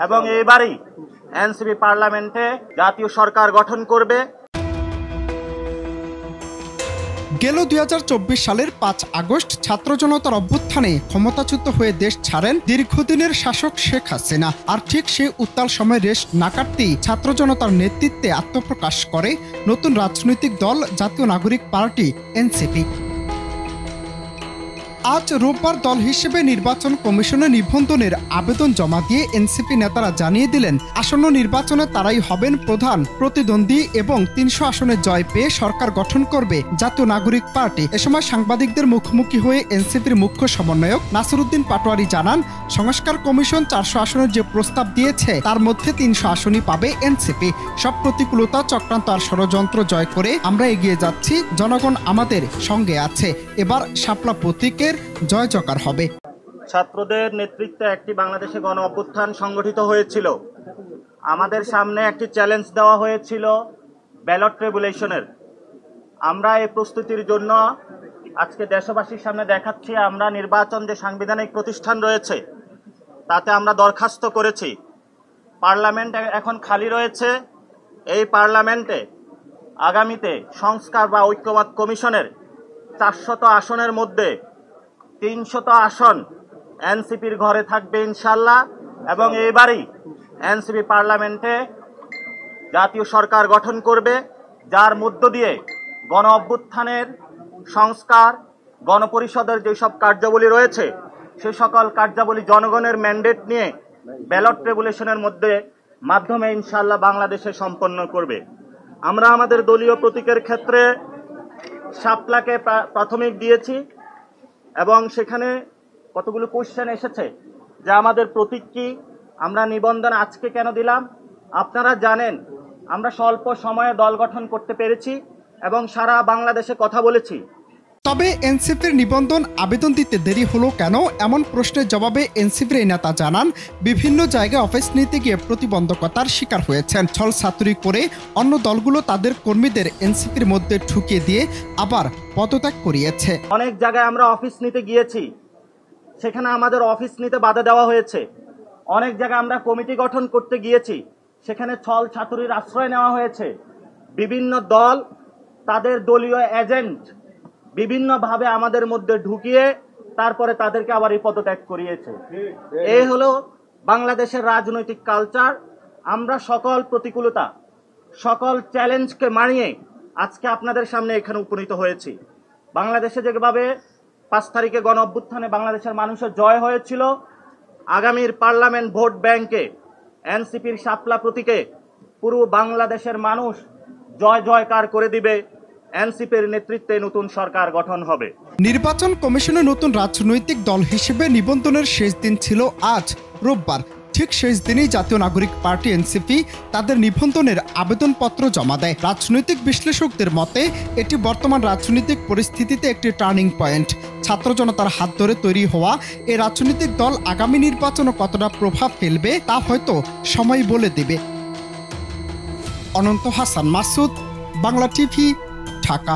এবং এইবারই এনসিপি পার্লামেন্টে জাতীয় সরকার গঠন করবে। গেল ২০২৪ সালের ৫ আগস্ট ছাত্র জনতার অভ্যুত্থানে ক্ষমতাচ্যুত হয়ে দেশ ছাড়েন দীর্ঘদিনের শাসক শেখ হাসিনা। আর ঠিক সেই উত্তাল সময় রেশ না কাটতেই ছাত্র জনতার নেতৃত্বে আত্মপ্রকাশ করে নতুন রাজনৈতিক দল জাতীয় নাগরিক পার্টি এনসিপি। আজ রোববার দল হিসেবে নির্বাচন কমিশনে নিবন্ধনের আবেদন জমা দিয়ে এনসিপি নেতারা জানিয়ে দিলেন, আসন্ন নির্বাচনে তারাই হবেন প্রধান প্রতিদ্বন্দ্বী এবং ৩০০ আসনে জয় পেয়ে সরকার গঠন করবে জাতীয় নাগরিক পার্টি। এ সময় সাংবাদিকদের মুখোমুখি হয়ে এনসিপির মুখ্য সমন্বয়ক নাসিরউদ্দিন পাটোয়ারি জানান, সংস্কার কমিশন ৪০০ আসনের যে প্রস্তাব দিয়েছে তার মধ্যে ৩০০ আসনই পাবে এনসিপি। সব প্রতিকূলতা, চক্রান্ত আর ষড়যন্ত্র জয় করে আমরা এগিয়ে যাচ্ছি, জনগণ আমাদের সঙ্গে আছে। এবার শাপলা প্রতীকের জয় জয়কার হবে। ছাত্রদের নেতৃত্বে একটি বাংলাদেশে গণ অভ্যুত্থান সংগঠিত হয়েছিল। আমাদের সামনে একটি চ্যালেঞ্জ দেওয়া হয়েছিল ব্যালট রেগুলেশনের। আমরা এই প্রস্তুতির জন্য আজকে দেশবাসীর সামনে দেখাচ্ছি, আমরা নির্বাচন যে সাংবিধানিক প্রতিষ্ঠান রয়েছে তাতে আমরা দরখাস্ত করেছি। পার্লামেন্ট এখন খালি রয়েছে। এই পার্লামেন্টে আগামীতে সংস্কার বা ঐক্যমত কমিশনের ৪০০ আসনের মধ্যে ৩০০ আসন এনসিপির ঘরে থাকবে ইনশাল্লাহ। এবং এইবারই এনসিপি পার্লামেন্টে জাতীয় সরকার গঠন করবে, যার মধ্য দিয়ে গণ অভ্যুত্থানের সংস্কার, গণপরিষদের যেসব কার্যাবলী রয়েছে সে সকল কার্যাবলী জনগণের ম্যান্ডেট নিয়ে ব্যালট রেগুলেশনের মাধ্যমে ইনশাল্লাহ বাংলাদেশে সম্পন্ন করবে। আমরা আমাদের দলীয় প্রতীকের ক্ষেত্রে শাপলাকে প্রাথমিক দিয়েছি এবং সেখানে কতগুলো কোশ্চেন এসেছে যে আমাদের প্রতীক কি, আমরা নিবন্ধন আজকে কেন দিলাম। আপনারা জানেন আমরা স্বল্প সময়ে দল গঠন করতে পেরেছি এবং সারা বাংলাদেশে কথা বলেছি। তবে এনসিপির নিবন্ধন আবেদন দিতে দেরি হলো কেন, এমন প্রশ্নের জবাবে এনসিপির এই নেতা জানান, বিভিন্ন জায়গায় অফিস নিতে গিয়ে প্রতিবন্ধকতার শিকার হয়েছেন। ছল ছাত্রী করে অন্য দলগুলো তাদের কর্মীদের এনসিপির মধ্যে ঢুকিয়ে দিয়ে আবার পদত্যাগ করিয়েছে। অনেক জায়গায় আমরা অফিস নিতে গিয়েছি, সেখানে আমাদের অফিস নিতে বাধা দেওয়া হয়েছে। অনেক জায়গায় আমরা কমিটি গঠন করতে গিয়েছি, সেখানে ছল ছাত্রীর আশ্রয় নেওয়া হয়েছে। বিভিন্ন দল তাদের দলীয় এজেন্ট বিভিন্নভাবে আমাদের মধ্যে ঢুকিয়ে তারপরে তাদেরকে আবার এই পদত্যাগ করিয়েছে। এই হলো বাংলাদেশের রাজনৈতিক কালচার। আমরা সকল প্রতিকূলতা, সকল চ্যালেঞ্জকে মানিয়ে আজকে আপনাদের সামনে এখানে উপনীত হয়েছি। বাংলাদেশে যেভাবে ৫ তারিখে গণ অভ্যুত্থানে বাংলাদেশের মানুষের জয় হয়েছিল, আগামীর পার্লামেন্ট ভোট ব্যাংকে এনসিপির শাপলা প্রতীকে পুরো বাংলাদেশের মানুষ জয় জয়কার করে দিবে। এনসিপির নেতৃত্বে নতুন সরকার গঠন হবে। নির্বাচন কমিশনে নতুন রাজনৈতিক দল হিসেবে নিবন্ধনের শেষ দিন ছিল আজ রোববার। ঠিক শেষ দিনেই জাতীয় নাগরিক পার্টি এনসিপি তাদের নিবন্ধনের আবেদনপত্র জমা দেয়। রাজনৈতিক বিশ্লেষকদের মতে এটি বর্তমান রাজনৈতিক পরিস্থিতিতে একটি টার্নিং পয়েন্ট। ছাত্র জনতার হাত ধরে তৈরি হওয়া এই রাজনৈতিক দল আগামী নির্বাচনে কতটা প্রভাব ফেলবে তা হয়তো সময় বলে দেবে। অনন্ত হাসান মাসুদ, বাংলা টিভি, ঢাকা।